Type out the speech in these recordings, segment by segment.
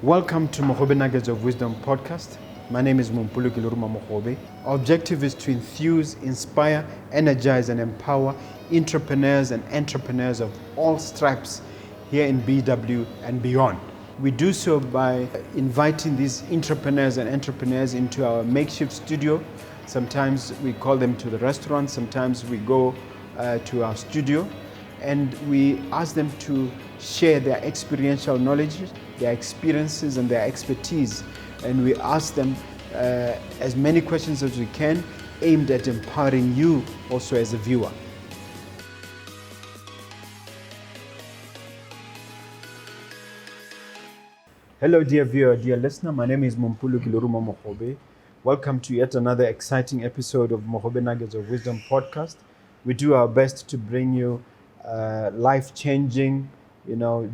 Welcome to Mogobe Nuggets of Wisdom podcast. My name is Mompoloki Lerumo Mogobe. Our objective is to enthuse, inspire, energize, and empower entrepreneurs and entrepreneurs of all stripes here in BW and beyond. We do so by inviting these entrepreneurs and entrepreneurs into our makeshift studio. Sometimes we call them to the restaurant, sometimes we go to our studio, and we ask them to share their experiential knowledge, their experiences and their expertise, and we ask them as many questions as we can, aimed at empowering you also as a viewer. Hello dear viewer, dear listener, my name is Mompoloki Lerumo Mogobe. Welcome to yet another exciting episode of Mogobe Nuggets of Wisdom podcast. We do our best to bring you life-changing,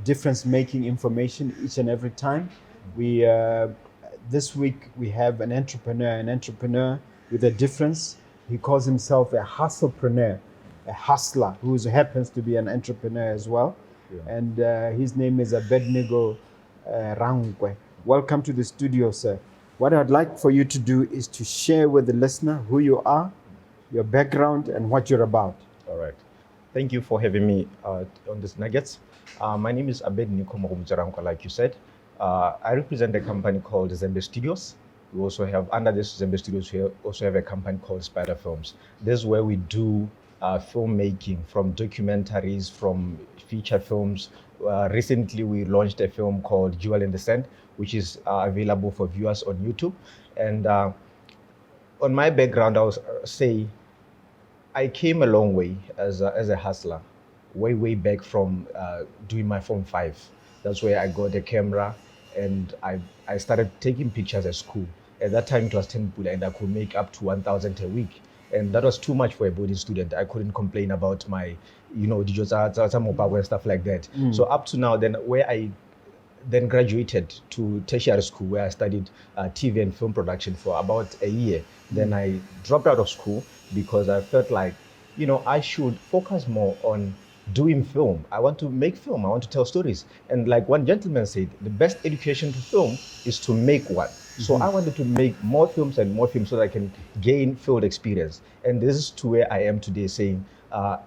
difference-making information each and every time. This week we have an entrepreneur with a difference. He calls himself a hustlepreneur, a hustler who happens to be an entrepreneur as well. Yeah. And his name is Abednico Rankwe. Welcome to the studio, sir. What I'd like for you to do is to share with the listener who you are, your background, and what you're about. All right. Thank you for having me on this Nuggets. My name is Abednico Mogomotsi Rankwe, like you said. I represent a company called Zembe Studios. We also have, under this Zembe Studios, we also have a company called Spider Films. This is where we do filmmaking, from documentaries, from feature films. Recently, we launched a film called Jewel in the Sand, which is available for viewers on YouTube. And on my background, I would say I came a long way as a hustler, way back from doing my Form 5. That's where I got a camera and I started taking pictures at school. At that time, it was 10 pula and I could make up to 1,000 a week. And that was too much for a boarding student. I couldn't complain about my, and stuff like that. So up to now, then where I then graduated to tertiary school, where I studied TV and film production for about a year. Then I dropped out of school because I felt like, I should focus more on doing film. I want to make film. I want to tell stories. And like one gentleman said, the best education to film is to make one. So I wanted to make more films and more films so that I can gain field experience. And this is to where I am today, saying I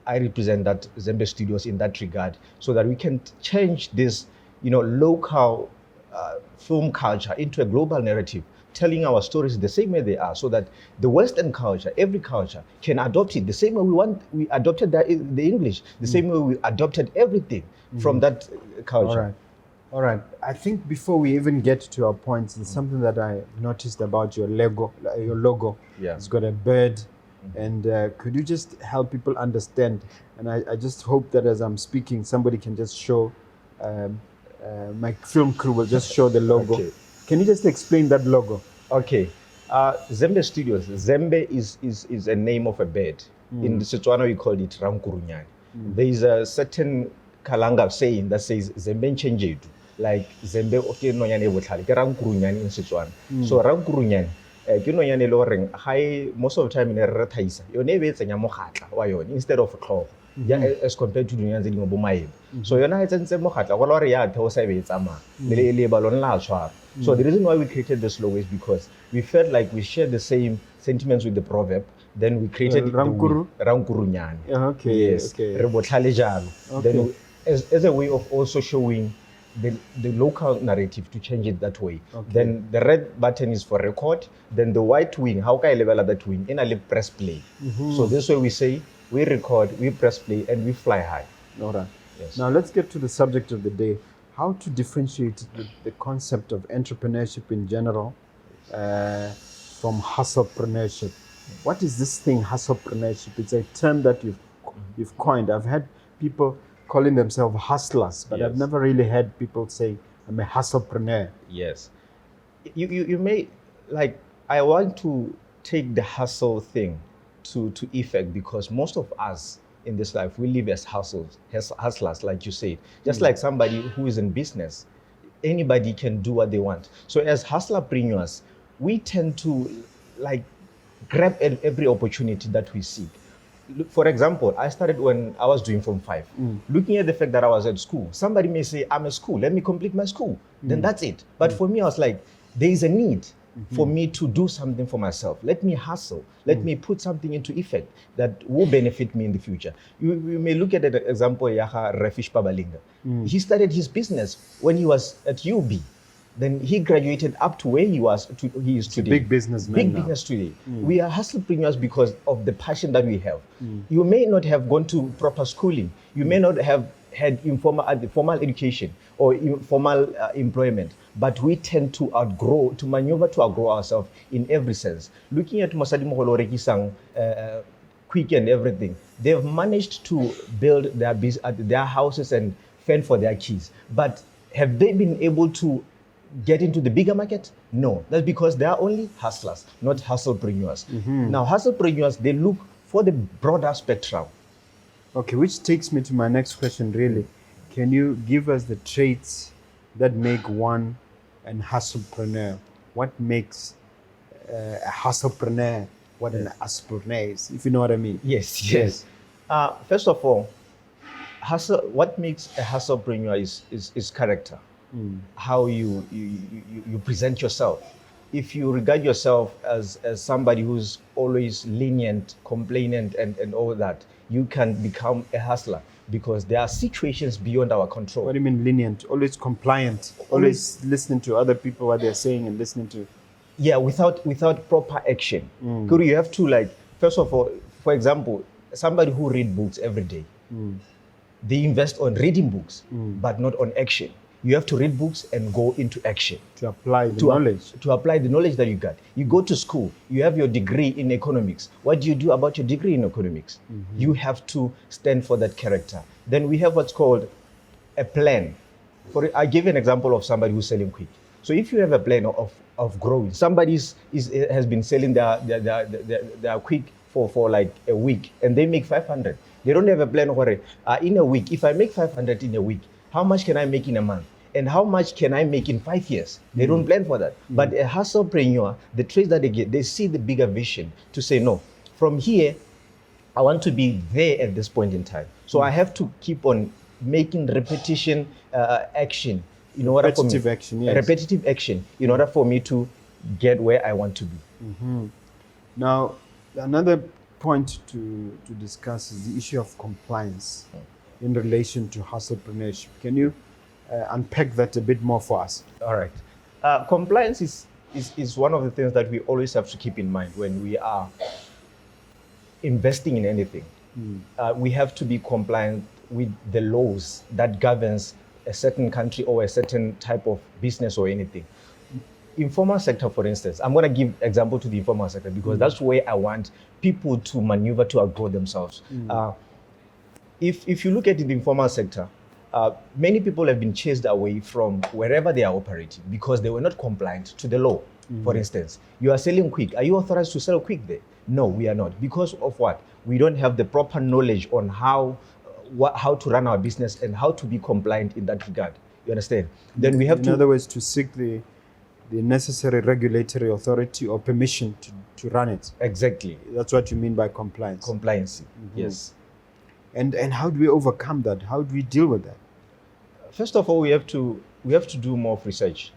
represent that Zembe Studios in that regard, so that we can change this, local film culture into a global narrative, telling our stories the same way they are, so that the Western culture, every culture, can adopt it the same way we adopted the English, the same way we adopted everything from that culture. All right. I think before we even get to our points, there's something that I noticed about your logo. Yeah. It's got a bird. And could you just help people understand? And I just hope that as I'm speaking, somebody can just show, my film crew will just show the logo. Okay. Can you just explain that logo? Okay. Zembe Studios. Zembe is a name of a bird. In the Setswana, we call it Rankurunyani. There is a certain Kalanga saying that says Zembe Nchenjedu. Like Zembe okay nonyane botlhale ke Rankurunyani in Setswana. So Rankurunyani ke nonyane le horeng most of the time in re thaisa yone be tsenya mogatla wa yone instead of tlhogo as compared to dunyane tse dingwe bo maebe. So yona e tsentse mogatla go la re ya theo sa be tsama le ba lona la tshwara. So the reason why we created this logo is because we felt like we shared the same sentiments with the proverb. Then we created Rankurunyani. Okay. Yes. Okay. Re botlhale jalo. Then as a way of also showing the local narrative, to change it that way. Okay. Then the red button is for record. Then the white wing, how can I level that wing? In a press play. So this way we say, we record, we press play, and we fly high. All right. Yes. Now let's get to the subject of the day. How to differentiate the concept of entrepreneurship in general from hustlepreneurship. What is this thing, hustlepreneurship? It's a term that you've coined. I've had people calling themselves hustlers, but I've never really heard people say, I'm a hustlepreneur. Yes. You may, like, I want to take the hustle thing to effect, because most of us in this life, we live as hustlers, like you said. Just like somebody who is in business, anybody can do what they want. So as hustlepreneurs, we tend to, like, grab every opportunity that we seek. Look, for example, I started when I was doing Form 5. Looking at the fact that I was at school, somebody may say, I'm at school, let me complete my school. Then that's it. But for me, I was like, there is a need for me to do something for myself. Let me hustle. Let me put something into effect that will benefit me in the future. You may look at the example, Yaha Refish Pabalinga. He started his business when he was at UB. Then he graduated up to where he is today. Big businessman Big now. business today. We are hustlepreneurs because of the passion that we have. You may not have gone to proper schooling. You may not have had formal education or informal employment, but we tend to maneuver to outgrow ourselves in every sense. Looking at Mosadi Moholo Rekisang, Quick and everything, they've managed to build their houses and fend for their kids. But have they been able to get into the bigger market? No. That's because they are only hustlers, not hustlepreneurs. Now, hustlepreneurs, they look for the broader spectrum. Okay, which takes me to my next question, really. Can you give us the traits that make one an hustlepreneur? What makes a hustlepreneur what an hustlepreneur is, if you know what I mean? Yes. First of all, what makes a hustlepreneur is character. How you present yourself. If you regard yourself as somebody who's always lenient, complainant, and all that, you can become a hustler because there are situations beyond our control. What do you mean lenient? Always compliant, always listening to other people, what they're saying, and listening to... Yeah, without proper action. You have to, first of all, for example, somebody who read books every day, they invest on reading books, but not on action. You have to read books and go into action. To apply the knowledge. To apply the knowledge that you got. You go to school, you have your degree in economics. What do you do about your degree in economics? You have to stand for that character. Then we have what's called a plan. I give an example of somebody who's selling quick. So if you have a plan of growing, somebody has been selling their quick for like a week and they make 500. They don't have a plan in a week. If I make 500 in a week, how much can I make in a month? And how much can I make in 5 years? They don't plan for that. But a hustlepreneur, the traits that they get, they see the bigger vision to say, no, from here, I want to be there at this point in time. So I have to keep on making repetition action in order repetitive action, yes. Repetitive action in order for me to get where I want to be. Now, another point to discuss is the issue of compliance in relation to hustlepreneurship. Can you unpack that a bit more for us? All right. Compliance is one of the things that we always have to keep in mind when we are investing in anything. We have to be compliant with the laws that governs a certain country or a certain type of business or anything. Informal sector, for instance, I'm going to give example to the informal sector because that's where I want people to maneuver to outgrow themselves. If you look at the informal sector, many people have been chased away from wherever they are operating because they were not compliant to the law. For instance, you are selling quick. Are you authorized to sell quick there? No, we are not. Because of what? We don't have the proper knowledge on how to run our business and how to be compliant in that regard. You understand? Then we have in other words, to seek the necessary regulatory authority or permission to run it. Exactly. That's what you mean by compliance. Compliance, yes. And how do we overcome that? How do we deal with that? First of all, we have to do more of research.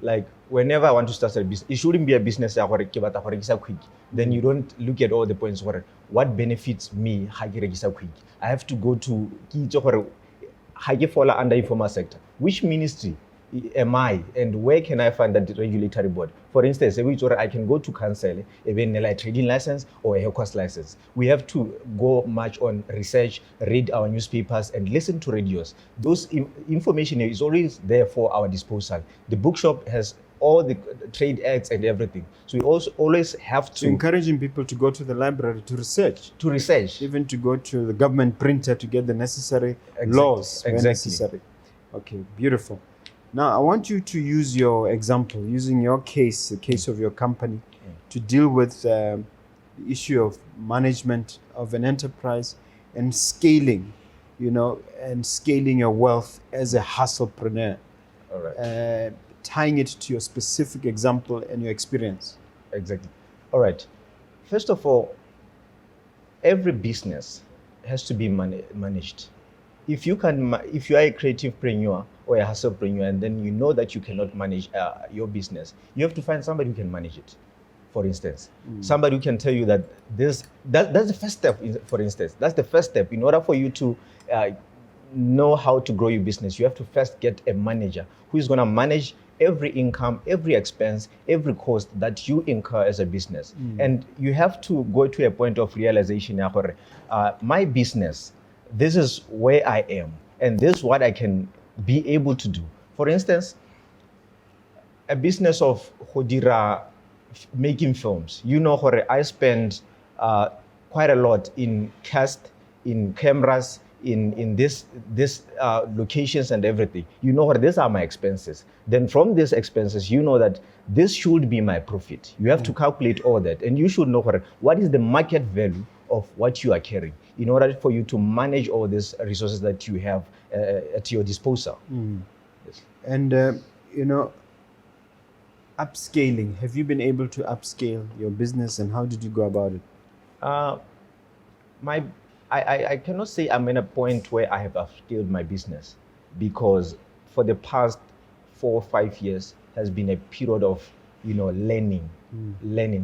Like whenever I want to start a business, it shouldn't be a business quick. Then you don't look at all the points what benefits me quick. I have to go to fall under informal sector. Which ministry am I and where can I find that regulatory board? For instance, I can go to council, even a trading license or a cost license. We have to go much on research, read our newspapers and listen to radios. Those information is always there for our disposal. The bookshop has all the trade acts and everything. So we also always have to... So encouraging people to go to the library to research. To research. Even to go to the government printer to get the necessary laws where necessary. Okay, beautiful. Now, I want you to use your example, using your case, the case of your company, to deal with the issue of management of an enterprise and scaling, and scaling your wealth as a hustlepreneur. All right. Tying it to your specific example and your experience. Exactly. All right. First of all, every business has to be managed. If you are a creativepreneur or a hustlepreneur, and then you know that you cannot manage your business, you have to find somebody who can manage it. For instance, somebody who can tell you that that's the first step. For instance, that's the first step. In order for you to know how to grow your business, you have to first get a manager who is going to manage every income, every expense, every cost that you incur as a business. And you have to go to a point of realization, my business, this is where I am, and this is what I can be able to do. For instance, a business of Hodira making films. I spend quite a lot in cast, in cameras, in this locations and everything. These are my expenses. Then from these expenses, that this should be my profit. You have to calculate all that, and you should know what is the market value of what you are carrying in order for you to manage all these resources that you have at your disposal. Yes. And upscaling. Have you been able to upscale your business, and how did you go about it? I cannot say I'm in a point where I have upscaled my business, because for the past 4 or 5 years has been a period of learning.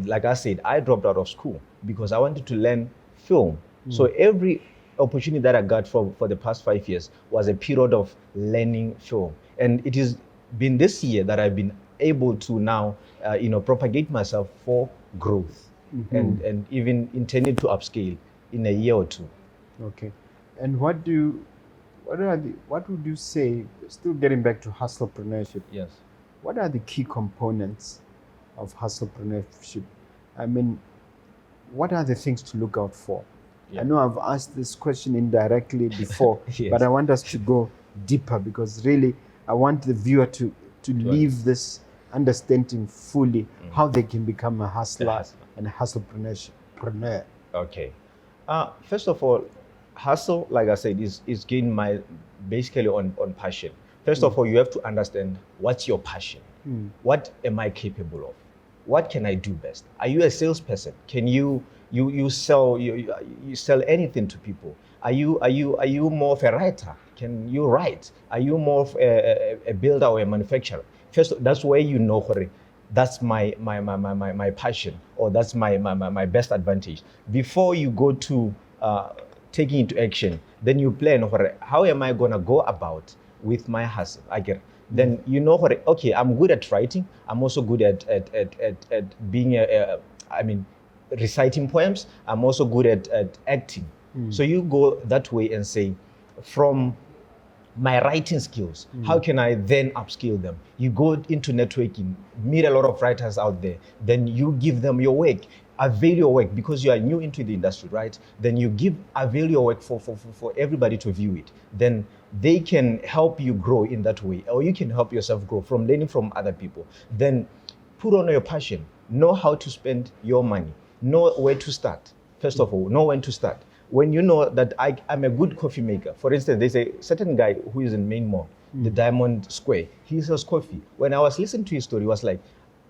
Like I said, I dropped out of school because I wanted to learn film. So every opportunity that I got for the past 5 years was a period of learning film, and it has been this year that I've been able to now propagate myself for growth, and even intended to upscale in a year or two. Okay. And what would you say, still getting back to hustlepreneurship? Yes. What are the key components of hustlepreneurship? I mean, what are the things to look out for? Yeah. I know I've asked this question indirectly before, yes. But I want us to go deeper, because really I want the viewer to leave this understanding fully how they can become a hustler and a hustlepreneur. Okay. First of all, hustle, like I said, is gained basically on passion. First of all, you have to understand what's your passion. What am I capable of? What can I do best? Are you a salesperson? Can you sell you sell anything to people? Are you more of a writer? Can you write? Are you more of a builder or a manufacturer? First, that's where that's my passion, or that's my best advantage. Before you go to taking into action, then you plan how am I gonna go about with my hustle. Then okay, I'm good at writing. I'm also good at being reciting poems. I'm also good at acting. So you go that way and say, from my writing skills, how can I then upskill them? You go into networking, meet a lot of writers out there, then you give them your work, avail your work, because you are new into the industry, right? Then you avail your work for everybody to view it. Then they can help you grow in that way, or you can help yourself grow from learning from other people. Then put on your passion, know how to spend your money, know where to start. First of all, know when to start. When you know that I'm a good coffee maker. For instance, there's a certain guy who is in Main Mall, the Diamond Square. He sells coffee. When I was listening to his story, it was like,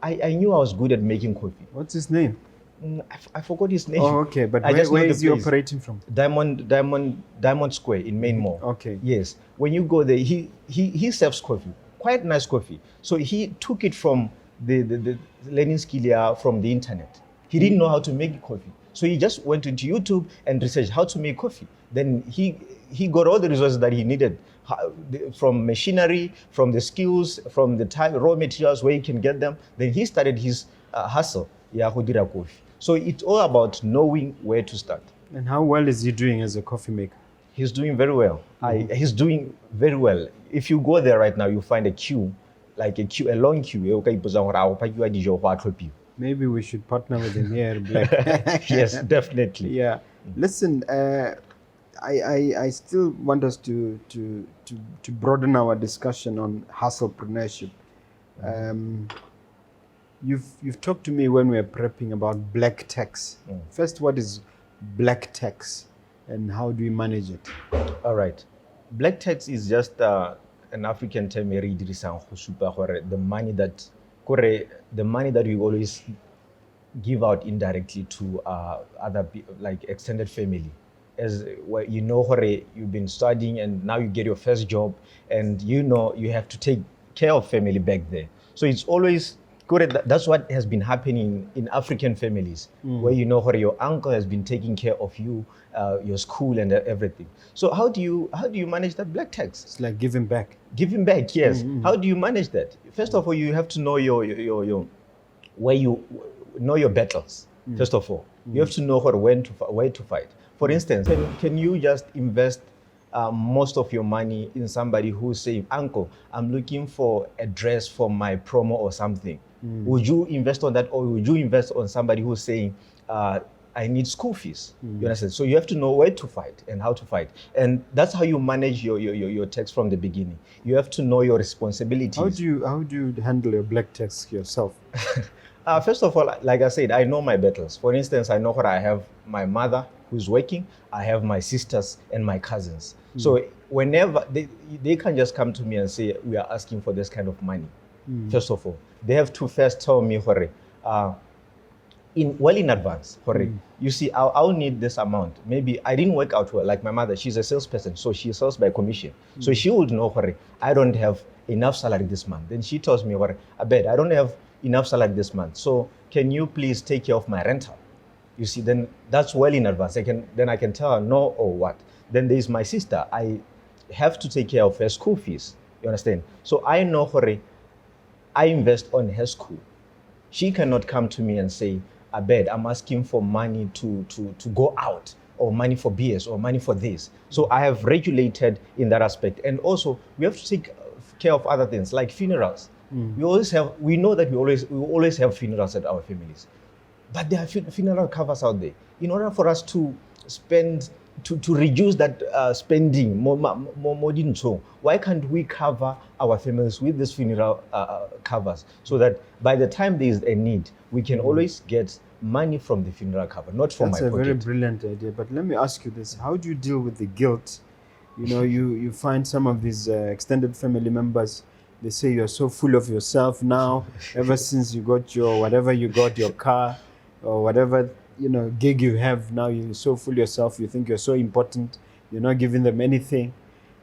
I knew I was good at making coffee. What's his name? I forgot his name. Oh, okay. But where is he operating from? Diamond Square in Main Mall. Okay. Yes. When you go there, he serves coffee, quite nice coffee. So he took it from the learning skill from the internet. He didn't know how to make coffee. So he just went into YouTube and researched how to make coffee. Then he got all the resources that he needed, from machinery, from the skills, from the raw materials where he can get them. Then he started his hustle, Hodira Coffee. So it's all about knowing where to start. And how well is he doing as a coffee maker? He's doing very well. He's doing very well. If you go there right now, you find a long queue. Maybe we should partner with him here in Black. Yes, definitely. Yeah. Listen, I still want us to broaden our discussion on hustlepreneurship. You've talked to me when we were prepping about black tax. First, what is black tax, and how do we manage it? All right. Black tax is just an African term, the money that we always give out indirectly to like extended family. As well, you know, Hore, you've been studying and now you get your first job, and you know you have to take care of family back there. So it's always good. That's what has been happening in African families, where you know, Hore, your uncle has been taking care of you, your school and everything. So how do you manage that black tax? It's like giving back. Giving back, yes. How do you manage that? First of all, you have to know your where you know your battles. First of all, you have to know where to fight. For instance, can you just invest most of your money in somebody who's saying, "Uncle, I'm looking for a dress for my promo or something"? Would you invest on that, or would you invest on somebody who's saying, "I need school fees"? You understand? So you have to know where to fight and how to fight, and that's how you manage your tax from the beginning. You have to know your responsibilities. How do you handle your black tax yourself? First of all, like I said, I know my battles. For instance, I know what I have my mother who's working, I have my sisters and my cousins. So whenever they can just come to me and say, we are asking for this kind of money. First of all, they have to first tell me, Hore, in advance, Hore, you see, I'll need this amount. Maybe I didn't work out well, like my mother, she's a salesperson, so she sells by commission. So she would know, Hore, I don't have enough salary this month. Then she tells me, Hore, Abed, I don't have enough salary this month, so can you please take care of my rental? You see, then that's well in advance. I can tell her no or what. Then there's my sister. I have to take care of her school fees. You understand? So I know, Hore, I invest on her school. She cannot come to me and say, Abed, I'm asking for money to go out, or money for beers, or money for this. So I have regulated in that aspect. And also, we have to take care of other things like funerals. We know that we always have funerals at our families. But there are funeral covers out there. In order for us to spend, to reduce that spending, more, why can't we cover our families with these funeral covers, so that by the time there is a need, we can always get money from the funeral cover, not from my pocket. That's a very brilliant idea. But let me ask you this: how do you deal with the guilt? You know, you find some of these extended family members. They say you're so full of yourself now. Ever since you got your car, or whatever, you know, gig you have now, you're so full yourself, you think you're so important, you're not giving them anything.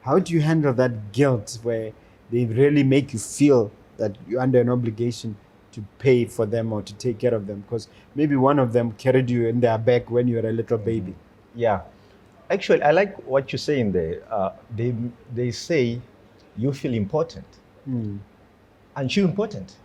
How do you handle that guilt where they really make you feel that you're under an obligation to pay for them or to take care of them? Because maybe one of them carried you in their back when you were a little baby. Yeah. Actually, I like what you're saying there. They say you feel important. Aren't you important?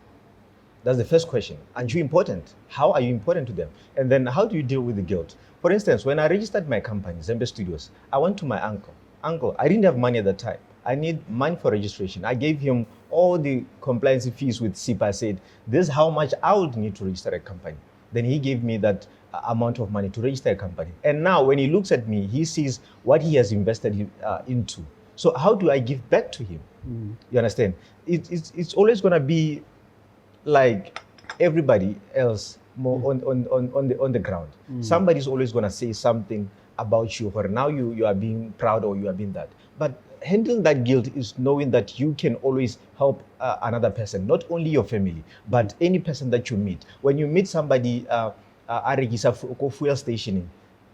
That's the first question. Aren't you important? How are you important to them? And then how do you deal with the guilt? For instance, when I registered my company, Zembe Studios, I went to my uncle. Uncle, I didn't have money at the time. I need money for registration. I gave him all the compliance fees with SIPA. I said, this is how much I would need to register a company. Then he gave me that amount of money to register a company. And now when he looks at me, he sees what he has invested into. So how do I give back to him? You understand? It's always going to be like everybody else, more on the ground. Somebody's always going to say something about you, or now you are being proud, or you are being that. But handling that guilt is knowing that you can always help another person, not only your family, but any person that you meet. When you meet somebody, fuel stationing,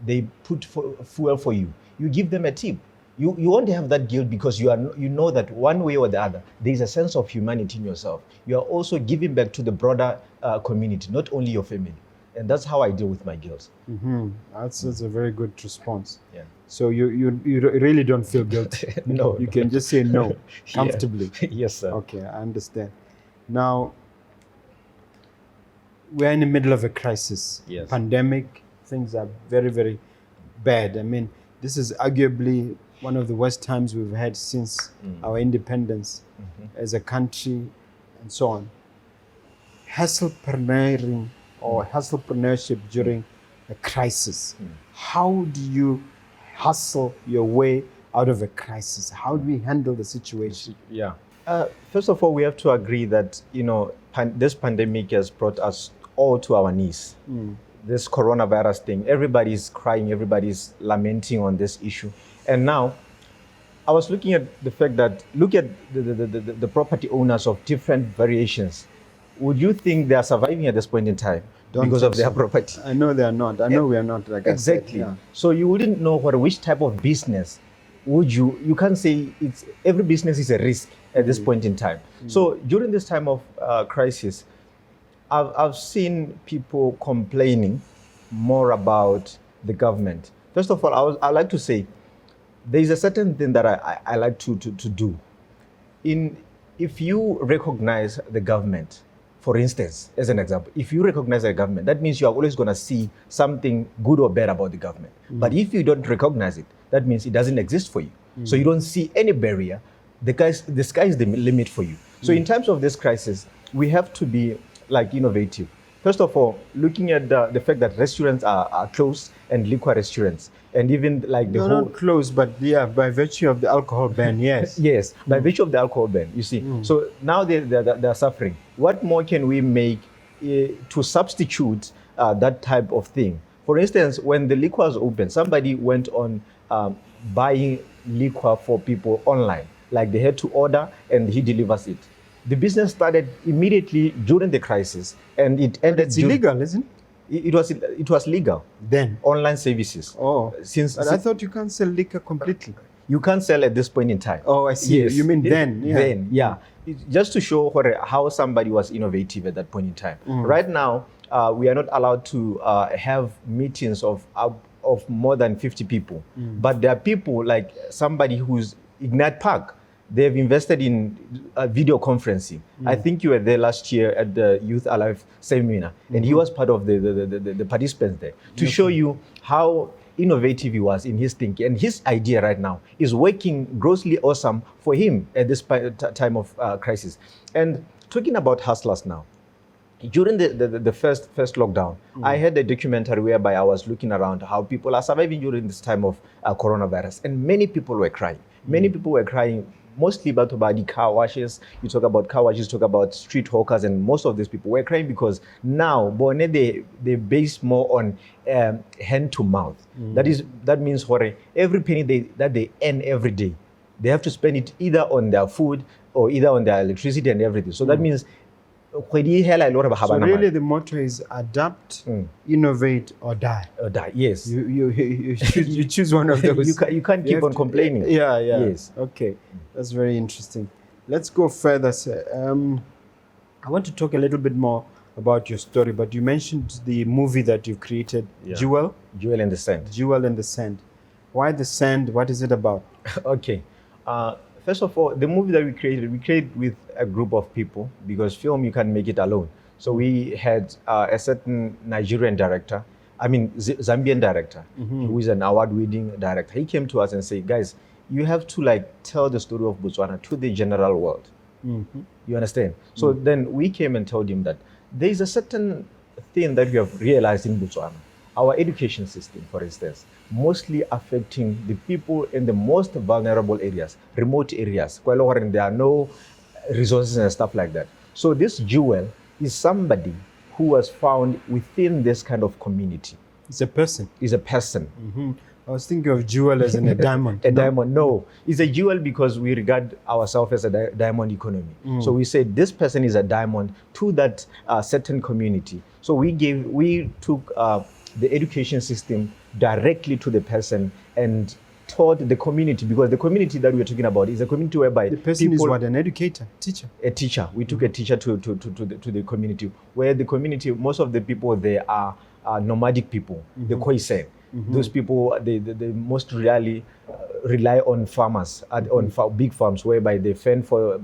they put fuel for you. You give them a tip. You won't have that guilt, because you know that one way or the other, there is a sense of humanity in yourself. You are also giving back to the broader community, not only your family. And that's how I deal with my guilt. That's a very good response. Yeah. So you really don't feel guilty. No. You can just say no comfortably. Yes, sir. Okay, I understand. Now, we're in the middle of a crisis. Yes. Pandemic, things are very, very bad. I mean, this is arguably one of the worst times we've had since our independence as a country, and so on. Hustlepreneuring or hustlepreneurship during a crisis. How do you hustle your way out of a crisis? How do we handle the situation? Yeah. First of all, we have to agree that, you know, this pandemic has brought us all to our knees. This coronavirus thing, everybody's crying, everybody's lamenting on this issue. And now, I was looking at the fact that, look at the property owners of different variations. Would you think they are surviving at this point in time? because of their property. I know they are not. I know we are not. Like Exactly. I said, So you wouldn't know which type of business would you can't say it's every business is a risk at this point in time. So during this time of crisis, I've seen people complaining more about the government. First of all, I like to say there is a certain thing that I like to do. If you recognize the government, for instance, as an example, if you recognize the government, that means you are always going to see something good or bad about the government. But if you don't recognize it, that means it doesn't exist for you. So you don't see any barrier. The sky is the limit for you. So in times of this crisis, we have to be like innovative. First of all, looking at the fact that restaurants are closed and liquor restaurants, and even like they're not closed, but yeah, by virtue of the alcohol ban, yes. Yes, by virtue of the alcohol ban, you see. So now they're suffering. What more can we make to substitute that type of thing? For instance, when the liquor was open, somebody went on buying liquor for people online. Like they had to order and he delivers it. The business started immediately during the crisis, and it ended. It's illegal, isn't it? It was legal then. Online services. Oh, but I thought you can't sell liquor completely. You can't sell at this point in time. Oh, I see. Yes. You mean then? Yeah. Then, yeah. Just to show how somebody was innovative at that point in time. Right now, we are not allowed to have meetings of more than 50 people. But there are people like somebody who's Ignite Park. They've invested in video conferencing. I think you were there last year at the Youth Alive seminar, and he was part of the participants there to show you how innovative he was in his thinking. And his idea right now is working grossly awesome for him at this time of crisis. And talking about hustlers now, during the first lockdown, I had a documentary whereby I was looking around how people are surviving during this time of coronavirus, and many people were crying. Many people were crying. Mostly about the car washes. You talk about car washes, talk about street hawkers, and most of these people were crying because now they base more on hand to mouth. That means for every penny that they earn every day, they have to spend it either on their food or either on their electricity and everything. So that means so really the motto is adapt, innovate, or die. Or die, yes. You choose one of those. You can't keep on complaining. Yeah. Yes. Okay, that's very interesting. Let's go further, sir. I want to talk a little bit more about your story, but you mentioned the movie that you've created, Jewel and the Sand. Jewel and the Sand. Why the sand? What is it about? Okay. First of all, the movie that we created with a group of people, because film, you can't make it alone. So we had a certain Nigerian director, Zambian director, who is an award-winning director. He came to us and said, guys, you have to tell the story of Botswana to the general world. You understand? So then we came and told him that there is a certain thing that we have realized in Botswana. Our education system, for instance, mostly affecting the people in the most vulnerable areas, remote areas, where there are no resources and stuff like that. So this Jewel is somebody who was found within this kind of community. It's a person. It's a person. I was thinking of jewel as in a diamond. Diamond, no. It's a jewel because we regard ourselves as a diamond economy. So we say this person is a diamond to that certain community. So we took the education system directly to the person and taught the community, because the community that we're talking about is a community whereby the person is what, an educator, teacher? A teacher. We took a teacher to the community, where the community, most of the people there are nomadic people, the Khoisan. Those people, they most really rely on farmers, on big farms, whereby they fend for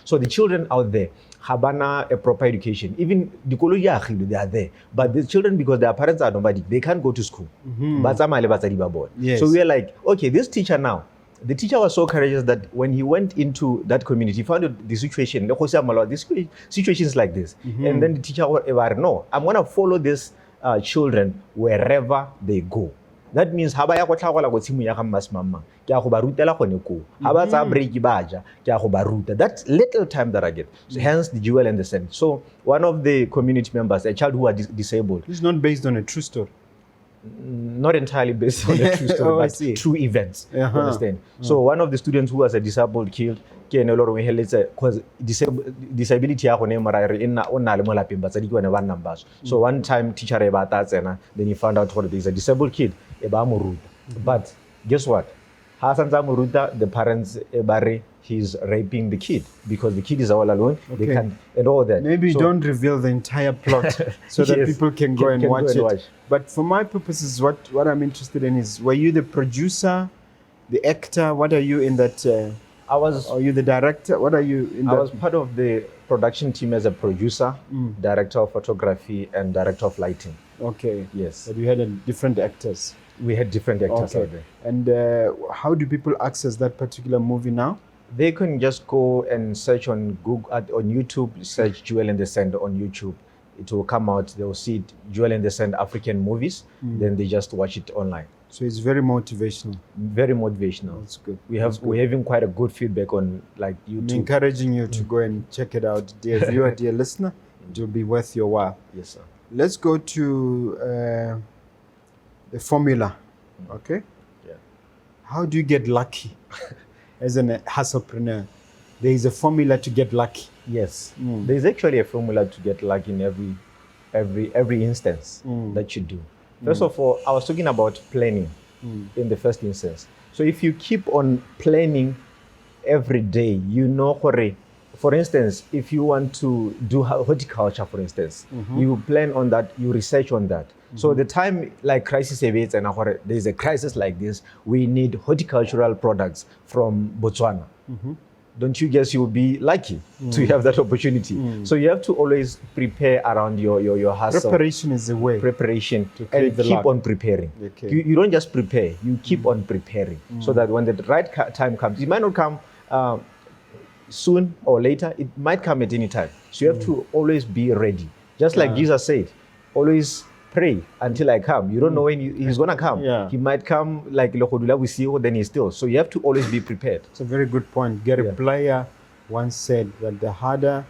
so the children out there have a proper education. Even they are there, but the children, because their parents are nomadic, they can't go to school. Yes. So we are like, okay, this teacher now, the teacher was so courageous that when he went into that community, he found out the situation, this situations like this. And then the teacher was, no, I'm going to follow this children wherever they go. That means that little time that I get. So hence the Jewel and the Sand. So one of the community members, a child who was disabled. This is not based on a true story. not entirely based on the true story, Oh, I but see. true events. You Uh-huh. understand? So one of the students who was a disabled killed, because disability ya gone mara re ina o na le mo lapeng batsadi ke bone ba nnang batho. So one time teacher e ba ta tsena, then he found out what there is a disabled kid e ba mo ruta. But guess what? Ha santsa mo ruta, the parents e ba re he's raping the kid because the kid is all alone. They Okay. can and all that. Maybe So- don't reveal the entire plot so that Yes, people can go and can go watch and it. watch. But for my purposes, what I'm interested in is, were you the producer, the actor? What are you in that? I was Are you the director? What are you in I that? was part of the production team as a producer, director of photography, and director of lighting. Okay. Yes, But you had different actors. we had different actors out Okay. there. And how do people access that particular movie now? They can just go and search on Google, on YouTube, search Jewel in the Sand on YouTube. It will come out. They will see it, Jewel in the Sand African movies. Then they just watch it online. So it's very motivational. Very motivational. That's good. We're having quite a good feedback on like I'm YouTube. encouraging you to go and check it out, dear viewer, dear listener. It will be worth your while. Yes, sir. Let's go to the formula. Okay. Yeah. How do you get lucky as an hustlepreneur? There is a formula to get lucky. Yes, there's actually a formula to get lucky in every instance that you do. First of all, I was talking about planning in the first instance. So if you keep on planning every day, you know, for instance, if you want to do horticulture, for instance, you plan on that, you research on that. So the time like crisis events and there's a crisis like this, we need horticultural products from Botswana. Don't you guess you'll be lucky to have that opportunity? So you have to always prepare around your hustle. Preparation is the way. Preparation create and the keep luck. on preparing. Okay. You don't just prepare, you keep on preparing so that when the right time comes, it might not come soon or later, it might come at any time. So you have to always be ready. Just like Jesus said, always pray until I come. You don't know when he's going to come. Yeah. He might come like Lokodula we see, then he's still. So you have to always be prepared. It's a very good point. Gary Yeah. Player once said that the harder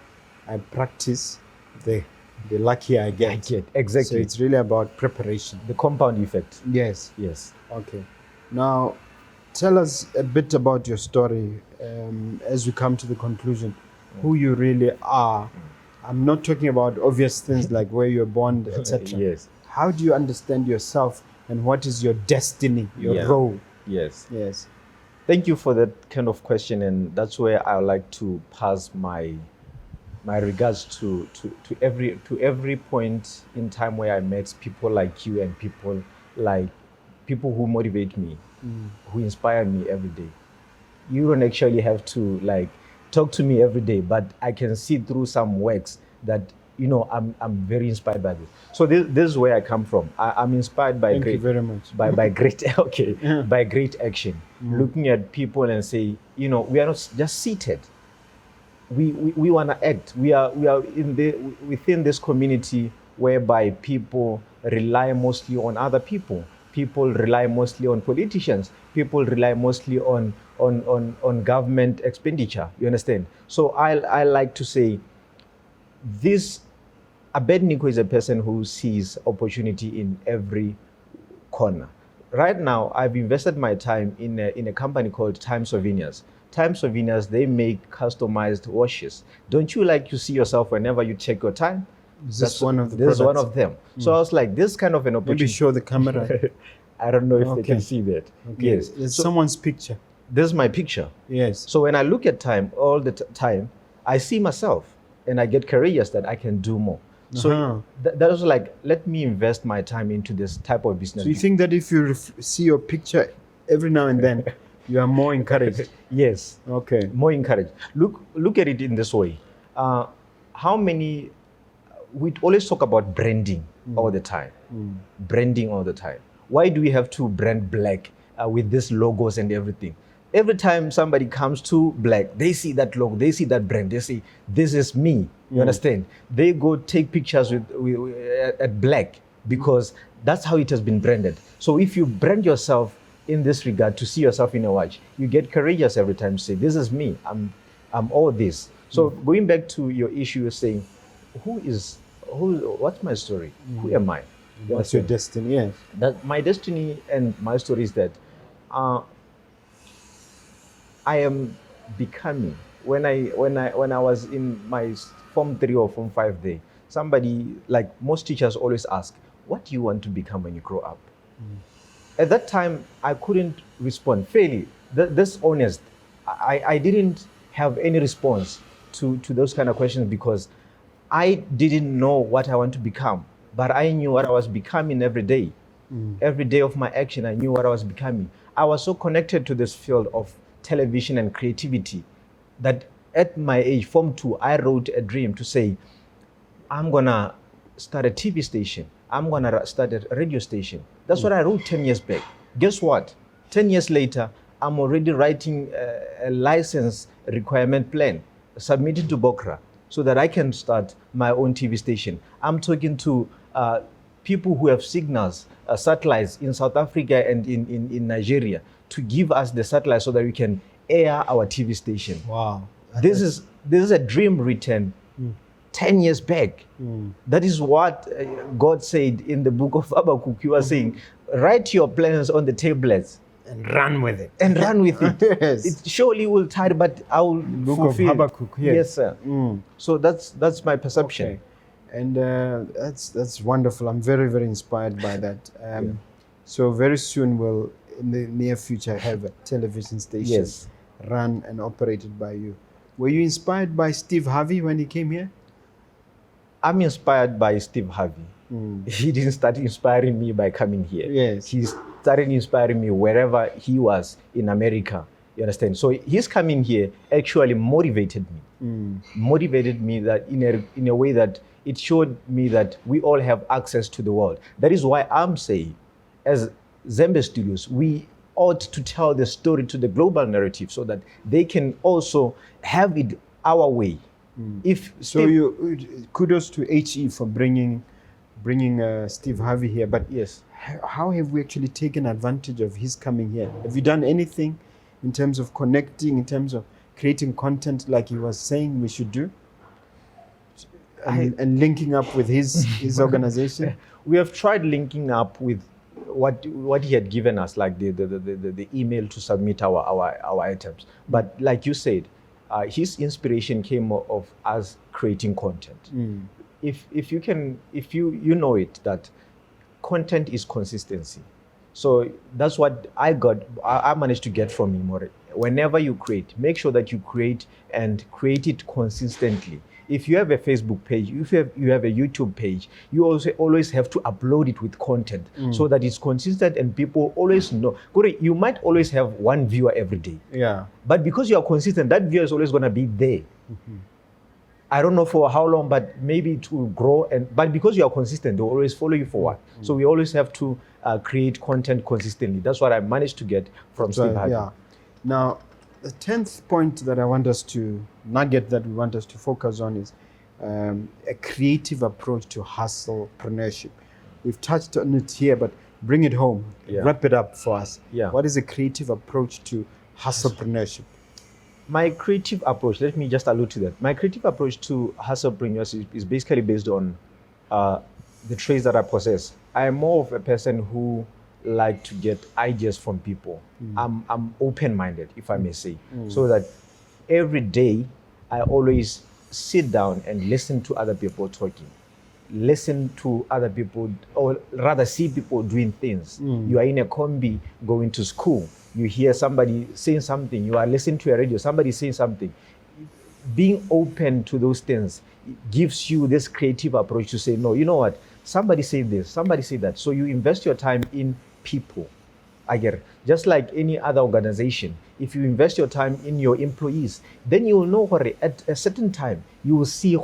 I practice, the luckier I get. Exactly. So it's really about preparation. The compound effect. Yes. Yes. Okay. Now, tell us a bit about your story as we come to the conclusion, who you really are. I'm not talking about obvious things like where you're born, etc. Yes. How do you understand yourself and what is your destiny, your Yeah. role? Yes. Yes. Thank you for that kind of question, and that's where I would like to pass my regards to every point in time where I met people like you and people who motivate me, who inspire me every day. You don't actually have to like talk to me every day, but I can see through some works that I'm very inspired by this. So this is where I come from. I'm inspired by Thank you very much. by great by great action. Looking at people and say, we are not just seated. We want to act. We are within this community whereby people rely mostly on other people. People rely mostly on politicians. People rely mostly on government expenditure. You understand? So I like to say this. Abednico is a person who sees opportunity in every corner. Right now, I've invested my time in a company called Time Souvenirs. Time Souvenirs, they make customized watches. Don't you like to see yourself whenever you check your time? Is this one of the This is one products? of them. So I was like, this kind of an opportunity. Maybe show the camera. I don't know if they Okay. can see that. Okay. Yes. There's So someone's picture. this is my picture. Yes. So when I look at time all the time, I see myself and I get courageous that I can do more. So Uh-huh. that was like, let me invest my time into this type of business. So you think that if you see your picture every now and then, you are more encouraged? Yes, Okay. more encouraged. Look at it in this way. How many? We always talk about branding all the time. Branding all the time. Why do we have to brand black with these logos and everything? Every time somebody comes to black, they see that logo, they see that brand, they say, this is me. You understand? They go take pictures at black because that's how it has been branded. So if you brand yourself in this regard to see yourself in a watch, you get courageous every time to say, this is me, I'm all this. So going back to your issue, you're saying, what's my story? Who am I? What's your destiny? Yes. That my destiny and my story is that I am becoming. When I was in my form 3 or form 5 day, somebody, like most teachers always ask, what do you want to become when you grow up? At that time, I couldn't respond fairly. That's honest. I didn't have any response to those kind of questions because I didn't know what I want to become, but I knew what I was becoming every day. Every day of my action, I knew what I was becoming. I was so connected to this field of television and creativity that at my age, form 2, I wrote a dream to say, I'm gonna start a TV station. I'm gonna start a radio station. That's what I wrote 10 years back. Guess what? 10 years later, I'm already writing a license requirement plan, submitting to Bokra, so that I can start my own TV station. I'm talking to people who have signals, satellites in South Africa and in Nigeria to give us the satellites so that we can air our TV station. Wow. This is a dream written 10 years back. That is what God said in the book of Habakkuk. He was saying, write your plans on the tablets. And run with it. And run with it. Yes. It surely will tire, but I will Book fulfill. of Habakkuk. Yes, Yes, sir. So that's my perception. Okay. And that's wonderful. I'm very, very inspired by that. So very soon we'll, in the near future, have a television station Yes. run and operated by you. Were you inspired by Steve Harvey when he came here? I'm inspired by Steve Harvey. He didn't start inspiring me by coming here. Yes. He started inspiring me wherever he was in America. You understand? So his coming here actually motivated me. Motivated me that in a way that it showed me that we all have access to the world. That is why I'm saying, as Zembe Studios, we ought to tell the story to the global narrative so that they can also have it our way. If So kudos to HE for bringing Steve Harvey here. But yes, how have we actually taken advantage of his coming here? Have you done anything in terms of connecting, in terms of creating content like he was saying we should do? And linking up with his organization? We have tried linking up with what he had given us, like the email to submit our items. But like you said, his inspiration came of us creating content. If you know it, that content is consistency. So that's what I managed to get from him. Whenever you create, make sure that you create it consistently. If you have a Facebook page, if you have a YouTube page, you also always have to upload it with content so that it's consistent and people always know. You might always have one viewer every day. Yeah. But because you are consistent, that viewer is always going to be there. I don't know for how long, but maybe it will grow. But because you are consistent, they'll always follow you for what. So we always have to create content consistently. That's what I managed to get from Steve Harvey. Yeah. Now, the 10th point that I want us to nugget that we want us to focus on is a creative approach to hustlepreneurship. We've touched on it here, but bring it home. Yeah. Wrap it up for us. Yeah. What is a creative approach to hustlepreneurship? My creative approach, let me just allude to that. My creative approach to hustlepreneurship is basically based on the traits that I possess. I am more of a person who like to get ideas from people. I'm open-minded, if I may say, so that every day I always sit down and listen to other people talking, listen to other people, or rather see people doing things. You are in a combi going to school, you hear somebody saying something, you are listening to a radio, somebody saying something. Being open to those things gives you this creative approach to say, no, you know what, somebody said this, somebody said that. So you invest your time in people. I get it. Just like any other organization, if you invest your time in your employees, then you will know at a certain time, you will see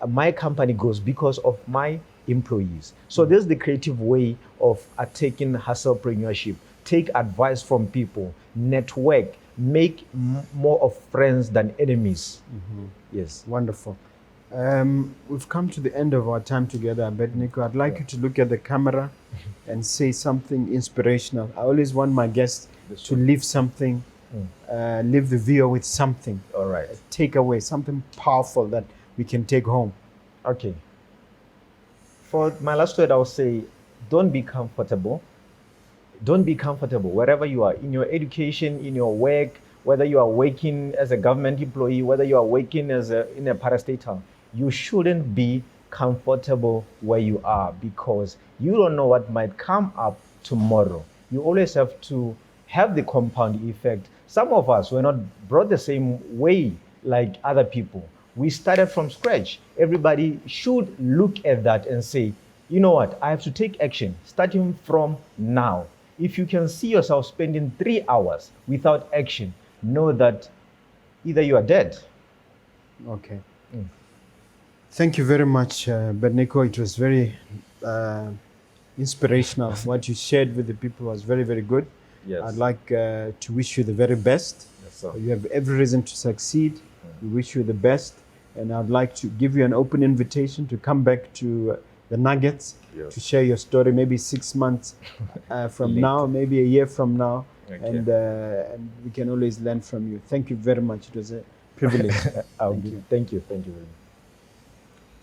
my company grows because of my employees. So there's the creative way of taking hustlepreneurship. Take advice from people, network, make more of friends than enemies. Yes. Wonderful. We've come to the end of our time together, Abednico. I'd like you to look at the camera and say something inspirational. I always want my guests to leave something, leave the viewer with something. All right. A takeaway, something powerful that we can take home. Okay. For my last word, I will say, don't be comfortable. Don't be comfortable wherever you are, in your education, in your work, whether you are working as a government employee, whether you are working as in a parastatal. You shouldn't be comfortable where you are, because you don't know what might come up tomorrow. You always have to have the compound effect. Some of us were not brought the same way like other people. We started from scratch. Everybody should look at that and say, you know what, I have to take action starting from now. If you can see yourself spending 3 hours without action, know that either you are dead. Okay. Thank you very much, Abednico. It was very inspirational. What you shared with the people was very, very good. Yes. I'd like to wish you the very best. Yes, sir. You have every reason to succeed. We wish you the best. And I'd like to give you an open invitation to come back to the Nuggets, Yes. to share your story, maybe 6 months from now, maybe a year from now. Okay. And we can always learn from you. Thank you very much. It was a privilege. Thank you. Thank you very much.